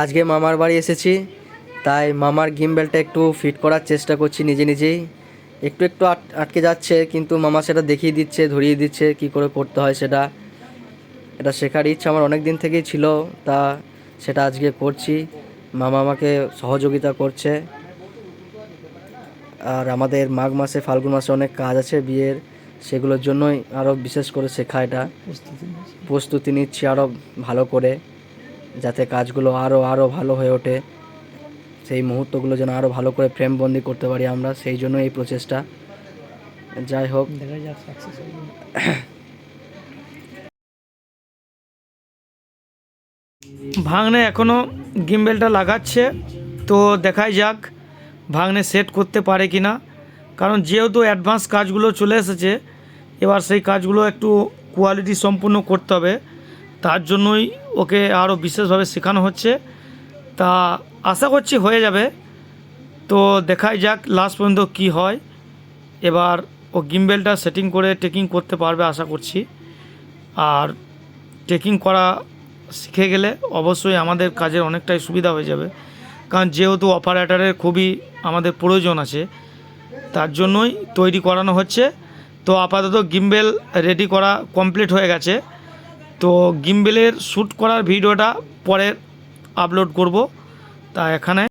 আজকে মামার বাড়ি এসেছি, তাই মামার গিম্বেলটা একটু ফিট করার চেষ্টা করছি নিজে নিজেই। একটু একটু আটকে যাচ্ছে, কিন্তু মামা সেটা দেখিয়ে দিচ্ছে, ধরিয়ে দিচ্ছে কি করে করতে হয় সেটা। এটা শেখার ইচ্ছা আমার অনেক দিন থেকেই ছিল, তা সেটা আজকে করছি। মামা আমাকে সহযোগিতা করছে। আর আমাদের মাঘ মাসে ফাল্গুন মাসে অনেক কাজ আছে বিয়ের, সেগুলোর জন্যই আরও বিশেষ করে শেখা। এটা প্রস্তুতি নিচ্ছি আরও ভালো করে, যাতে কাজগুলো আরও আরও ভালো হয়ে ওঠে, সেই মুহূর্তগুলো যেন আরও ভালো করে ফ্রেমবন্দি করতে পারি আমরা, সেই জন্য এই প্রচেষ্টা। যাই হোক, দেখা যাক সাকসেস হবে। ভাগ্নে এখনও গিম্বেলটা লাগাচ্ছে, তো দেখাই যাক ভাগ্নে সেট করতে পারে কি না। কারণ যেহেতু অ্যাডভান্স কাজগুলো চলে এসেছে, এবার সেই কাজগুলো একটু কোয়ালিটি সম্পূর্ণ করতে হবে, তার জন্যই ওকে আরও বিশেষভাবে শেখানো হচ্ছে। তা আশা করছি হয়ে যাবে। তো দেখাই যাক লাস্ট পর্যন্ত কি হয়। এবার ও গিম্বেলটা সেটিং করে টেকিং করতে পারবে আশা করছি। আর টেকিং করা শিখে গেলে অবশ্যই আমাদের কাজের অনেকটাই সুবিধা হয়ে যাবে, কারণ যেহেতু অপারেটরের খুবই আমাদের প্রয়োজন আছে, তার জন্যই তৈরি করানো হচ্ছে। তো আপাতত গিম্বেল রেডি করা কমপ্লিট হয়ে গেছে। তো গিম্বেলের শ্যুট করার ভিডিওটা পরে আপলোড করব। তা এখানে